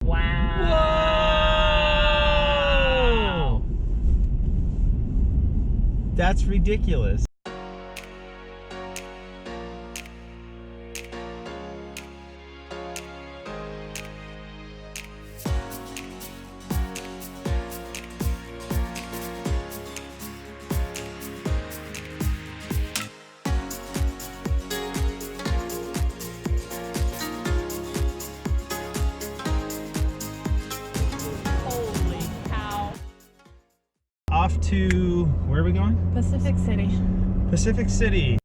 Wow! Whoa! That's ridiculous. Off to, where are we going? Pacific City. Pacific City.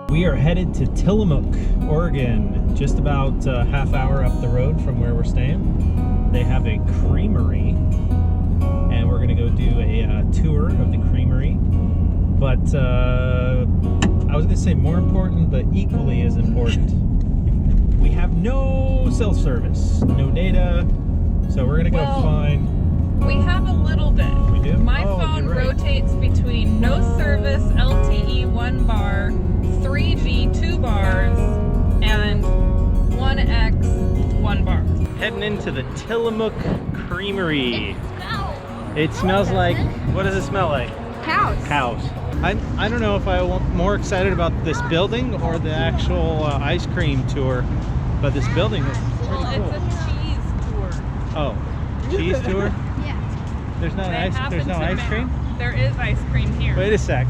We are headed to Tillamook, Oregon, just about a half hour up the road from where we're staying. They have a creamery, and we're going to go do a tour of the creamery. But I was going to say more important, but equally as important, we have no cell service, no data, so we're going to go find... We have a little bit. We do? My phone rotates between no service, LTE 1 bar, 3G 2 bars, and 1X 1 bar. Heading into the Tillamook Creamery. It smells like, what does it smell like? Cows. Cows. I don't know if I'm more excited about this building or the actual ice cream tour, but this building is pretty cool. It's a cheese tour. Oh, cheese tour? Yeah. There's no ice cream? There is ice cream here. Wait a sec.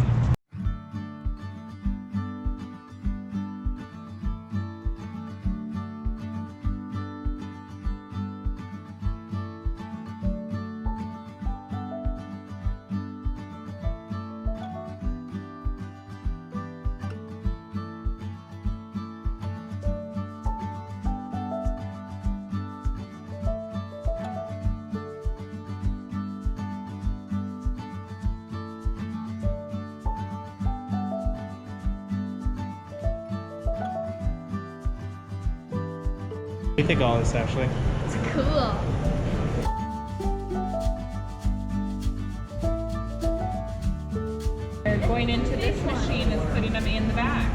What do you think of all this, Ashley? It's cool. Going into this machine is putting them in the bag.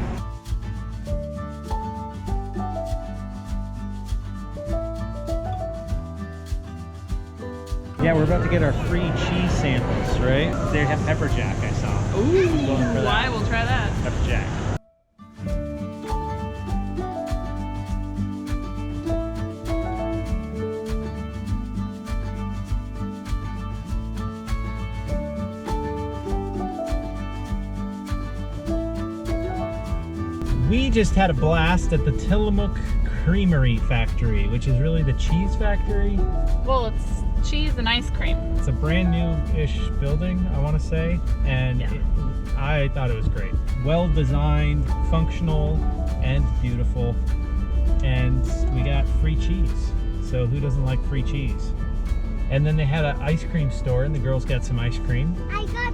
Yeah, we're about to get our free cheese samples, right? They have pepper jack, I saw. Ooh, Going for that. why? We'll try that. Pepper jack. We just had a blast at the Tillamook Creamery factory, which is really the cheese factory. Well, it's cheese and ice cream. It's a brand new-ish building, I want to say, and I thought it was great. Well designed, functional, and beautiful. And we got free cheese. So who doesn't like free cheese? And then they had an ice cream store, and the girls got some ice cream. I got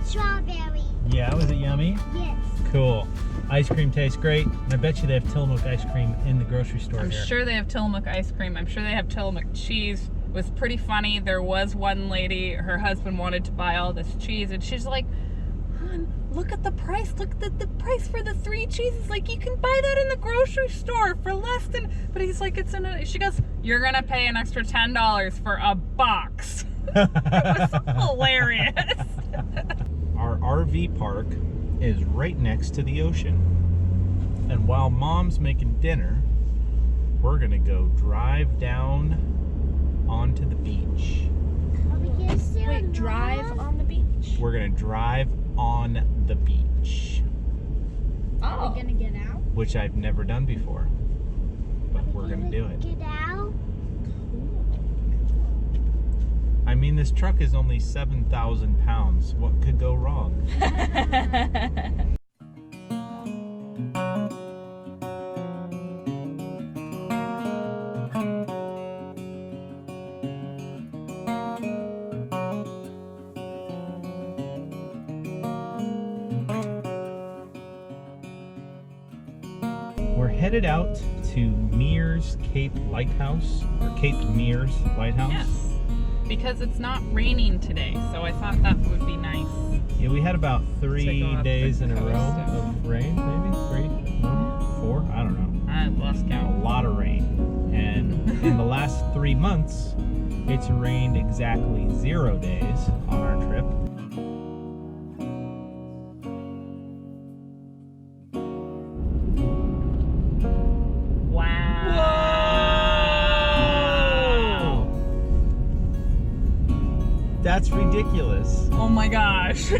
strawberry. Yeah, was it yummy? Yes. Cool. Ice cream tastes great, and I bet you they have Tillamook ice cream in the grocery store I'm here. sure they have Tillamook ice cream. I'm sure they have Tillamook cheese. It was pretty funny. There was one lady, her husband wanted to buy all this cheese, and she's like, "Hon, look at the price. Look at the price for the 3 cheeses. Like, you can buy that in the grocery store for less than..." But he's like, "It's in a..." She goes, "You're gonna pay an extra $10 for a box." It was hilarious. Our RV park is right next to the ocean. And while Mom's making dinner, we're gonna go drive down onto the beach. Wait, drive on the beach? We're gonna drive on the beach. Are we gonna get out? Which I've never done before. But we're gonna do it. Get out? I mean, this truck is only 7,000 pounds. What could go wrong? headed out to Meares Cape Lighthouse, or Cape Meares Lighthouse. Yes, because it's not raining today, so I thought that would be nice. Yeah, we had about 3 days in a row coast. of rain, maybe 3, 4, I don't know. I lost A count. lot of rain, and in the last 3 months, it's rained exactly 0 days on our trip. Wow. That's ridiculous. Oh my gosh.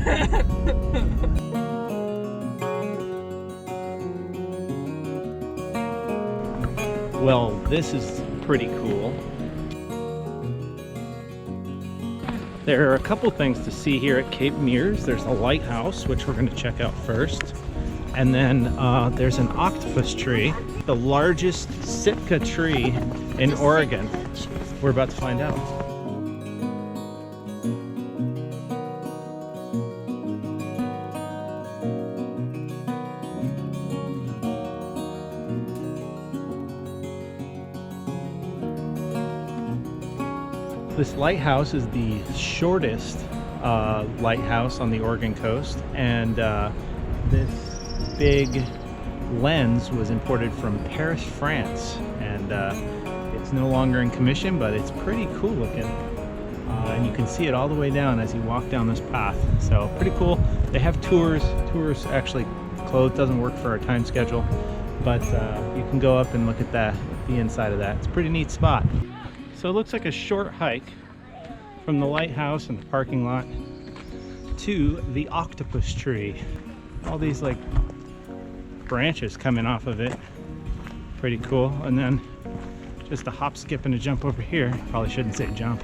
Well, this is pretty cool. There are a couple things to see here at Cape Meares. There's a lighthouse, which we're going to check out first. And then there's an octopus tree, the largest Sitka tree in Oregon. We're about to find out. This lighthouse is the shortest lighthouse on the Oregon coast, and this big lens was imported from Paris, France, and it's no longer in commission, but it's pretty cool looking, and you can see it all the way down as you walk down this path. So pretty cool. They have tours. Tours actually closed, doesn't work for our time schedule, but you can go up and look at the inside of that. It's a pretty neat spot. So it looks like a short hike from the lighthouse and the parking lot to the octopus tree. All these like branches coming off of it. Pretty cool. And then just a hop, skip, and a jump over here. Probably shouldn't say jump.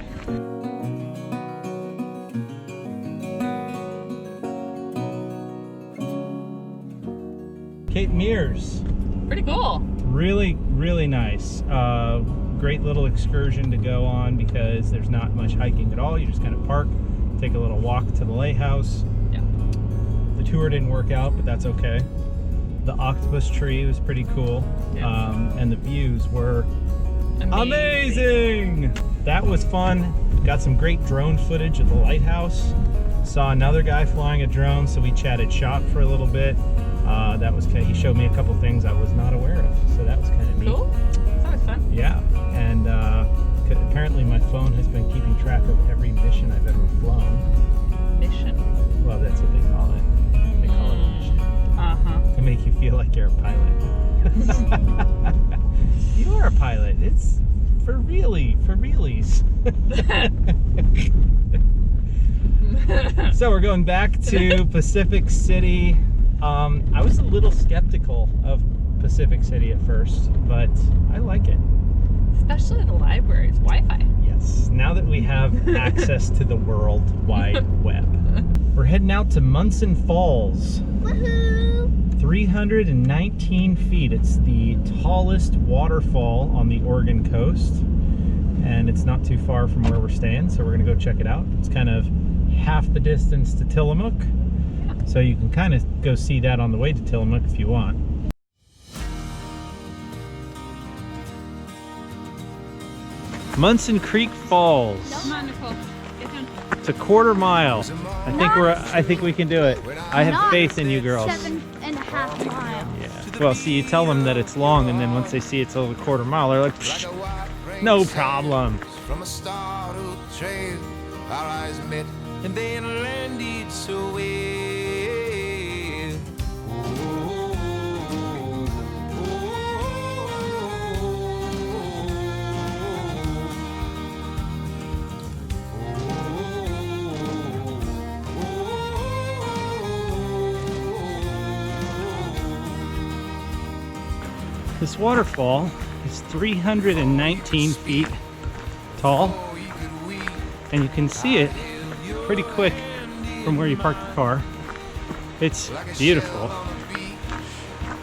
Cape Meares. Pretty cool. Really, really nice. Great little excursion to go on because there's not much hiking at all. You just kind of park, take a little walk to the lighthouse. Yeah. The tour didn't work out, but that's okay. The octopus tree was pretty cool. Yeah. And the views were Amazing. amazing. That was fun. Got some great drone footage of the lighthouse. Saw another guy flying a drone, so we chatted shop for a little bit. That was he showed me a couple things I was not aware of, so that was kind of neat. Cool. It's always fun. Yeah, and apparently my phone has been keeping track of every mission I've ever flown. Mission. Well, that's what they call it. They call it a mission. Uh-huh. To make you feel like you're a pilot. You are a pilot. It's for realies. So we're going back to Pacific City. I was a little skeptical of Pacific City at first, but I like it. Especially the libraries, Wi-Fi. Yes, now that we have access to the World Wide Web. We're heading out to Munson Falls. Woohoo! 319 feet. It's the tallest waterfall on the Oregon coast, and it's not too far from where we're staying, so we're gonna go check it out. It's kind of half the distance to Tillamook, so you can kind of go see that on the way to Tillamook if you want. Munson Creek Falls. Come on, Nicole. Get down. It's a quarter mile. I think we can do it. I have faith in you girls. 7.5 miles. Yeah. Well, see, you tell them that it's long, and then once they see it's over a quarter mile, they're like, "Psh, no problem." From a start of the trail, our eyes met and then landed so well. This waterfall is 319 feet tall, and you can see it pretty quick from where you park the car. It's beautiful,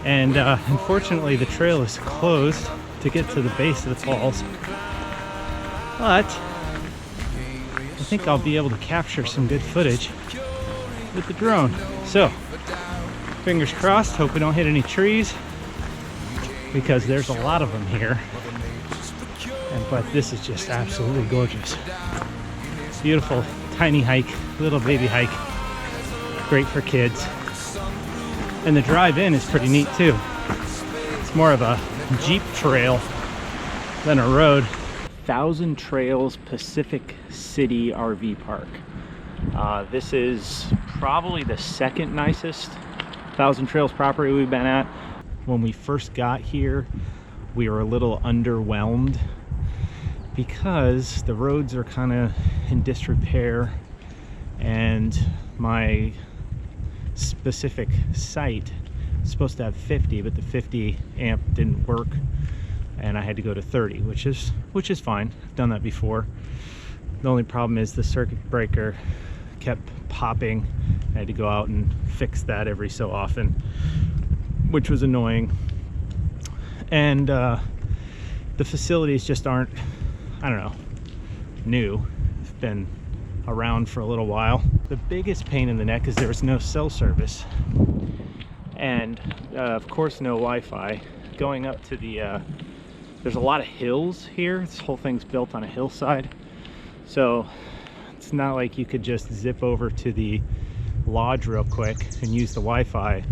and unfortunately the trail is closed to get to the base of the falls, but I think I'll be able to capture some good footage with the drone. So fingers crossed, hope we don't hit any trees. because there's a lot of them here. But this is just absolutely gorgeous. Beautiful, tiny hike, little baby hike. Great for kids. And the drive in is pretty neat too. It's more of a Jeep trail than a road. Thousand Trails Pacific City RV Park. This is probably the second nicest Thousand Trails property we've been at. When we first got here, we were a little underwhelmed because the roads are kind of in disrepair, and my specific site is supposed to have 50, but the 50 amp didn't work, and I had to go to 30, which is fine. I've done that before. The only problem is the circuit breaker kept popping. I had to go out and fix that every so often, which was annoying. And the facilities just aren't, I don't know, new. They've been around for a little while. The biggest pain in the neck is there was no cell service, and of course no Wi-Fi. Going up to the there's a lot of hills here. This whole thing's built on a hillside, so it's not like you could just zip over to the lodge real quick and use the Wi-Fi.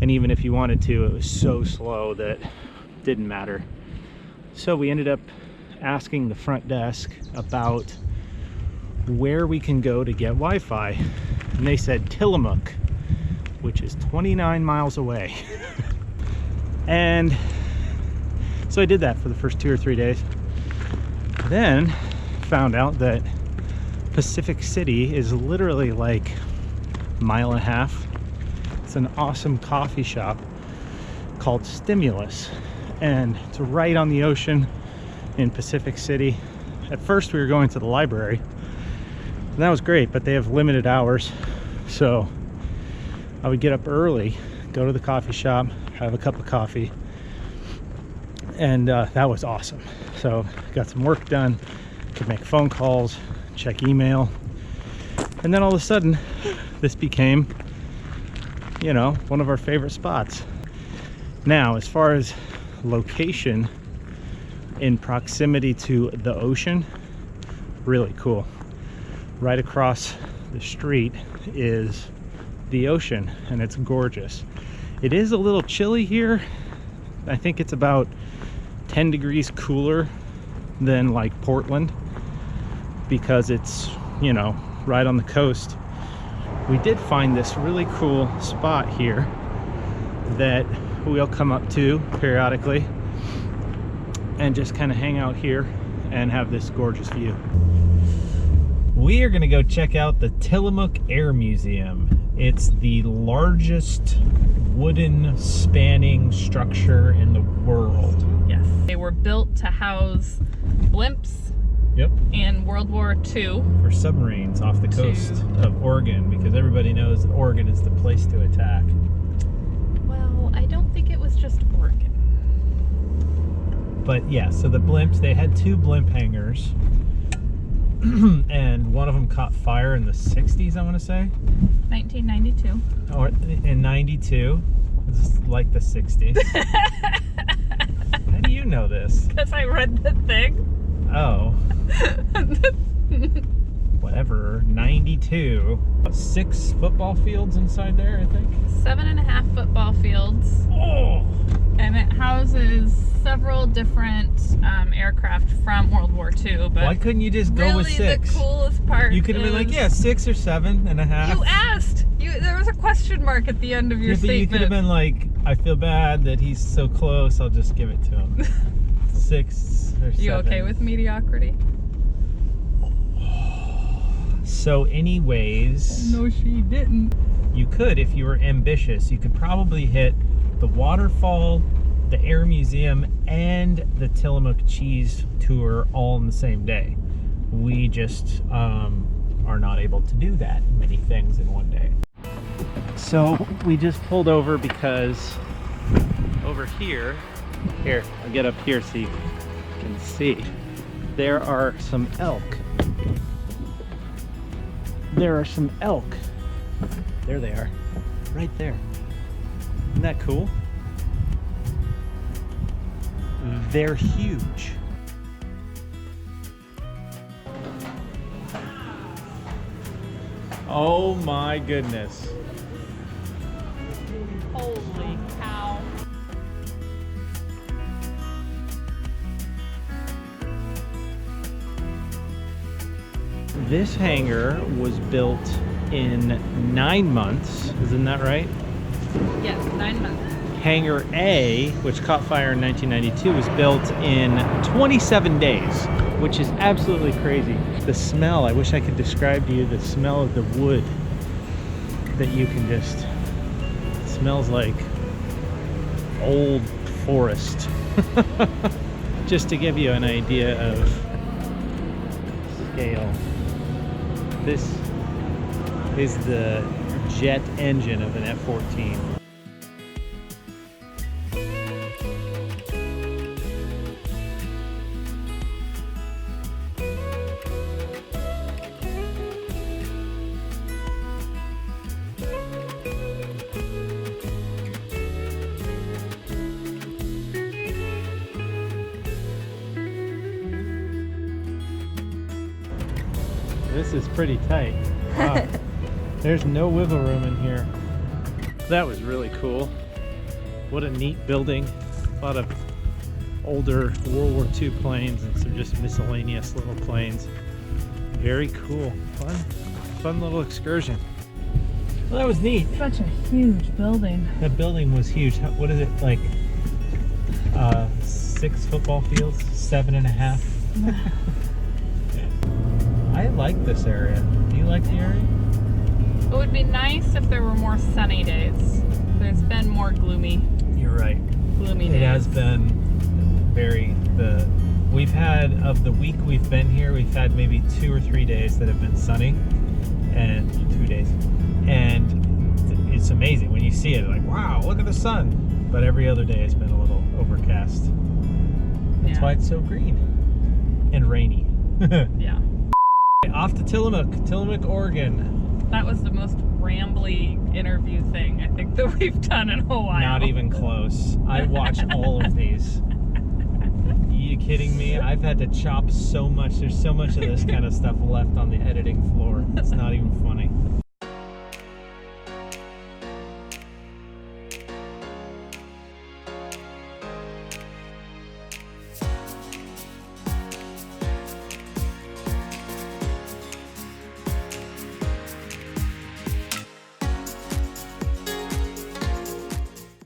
And even if you wanted to, it was so slow that it didn't matter. So we ended up asking the front desk about where we can go to get Wi-Fi, and they said Tillamook, which is 29 miles away. And so I did that for the first 2 or 3 days. Then found out that Pacific City is literally like a mile and a half. It's an awesome coffee shop called Stimulus, and it's right on the ocean in Pacific City. At first we were going to the library, and that was great, but they have limited hours. So I would get up early, go to the coffee shop, have a cup of coffee, and that was awesome. So got some work done, could make phone calls, check email, and then all of a sudden this became, you know, one of our favorite spots. Now, as far as location in proximity to the ocean, really cool. Right across the street is the ocean, and it's gorgeous. It is a little chilly here. I think it's about 10 degrees cooler than like Portland, because it's, you know, right on the coast. We did find this really cool spot here that we'll come up to periodically and just kind of hang out here and have this gorgeous view. We are going to go check out the Tillamook Air Museum. It's the largest wooden spanning structure in the world. Yes. They were built to house blimps. Yep. In World War II. For submarines off the coast of Oregon, because everybody knows that Oregon is the place to attack. Well, I don't think it was just Oregon. But yeah, so the blimps, they had 2 blimp hangars, and one of them caught fire in the 60s, I want to say. 1992. Or in 92. It's like the 60s. How do you know this? Because I read the thing. Oh. Whatever. 92. 6 football fields inside there, I think. 7.5 football fields. Oh! And it houses several different aircraft from World War II. But why couldn't you just go with 6? Really, the coolest part. You could have been like, yeah, 6 or 7.5. You asked. There was a question mark at the end of your statement. You could have been like, I feel bad that he's so close, I'll just give it to him. 6 or 7. You okay with mediocrity? So anyways, No, she didn't. You could, if you were ambitious, you could probably hit the waterfall, the Air Museum, and the Tillamook cheese tour all in the same day. We just are not able to do that many things in one day. So we just pulled over because over here, I'll get up here so you can see, there are some elk. There are some elk. There they are, right there. Isn't that cool? they're huge. Oh my goodness. Holy cow. This hangar was built in 9 months, isn't that right? Yes, 9 months. Hangar A, which caught fire in 1992, was built in 27 days, which is absolutely crazy. The smell, I wish I could describe to you the smell of the wood that you can just, it smells like old forest. Just to give you an idea of scale. This is the jet engine of an F-14. This is pretty tight. Wow. There's no wiggle room in here. That was really cool. What a neat building. A lot of older World War II planes and some just miscellaneous little planes. Very cool. Fun little excursion. Well, that was neat. Such a huge building. That building was huge. What is it, like 6 football fields? 7.5? I like this area. Do you like the area? It would be nice if there were more sunny days. There's been more gloomy You're right. days. It has been we've had, of the week we've been here, we've had maybe 2 or 3 days that have been sunny, and 2 days. And it's amazing when you see it, like, wow, look at the sun. But every other day it's been a little overcast. That's why it's so green and rainy. Yeah. Off to Tillamook, Oregon. That was the most rambly interview thing I think that we've done in a while. Not even close. I watched all of these. You kidding me? I've had to chop so much. There's so much of this kind of stuff left on the editing floor. It's not even funny.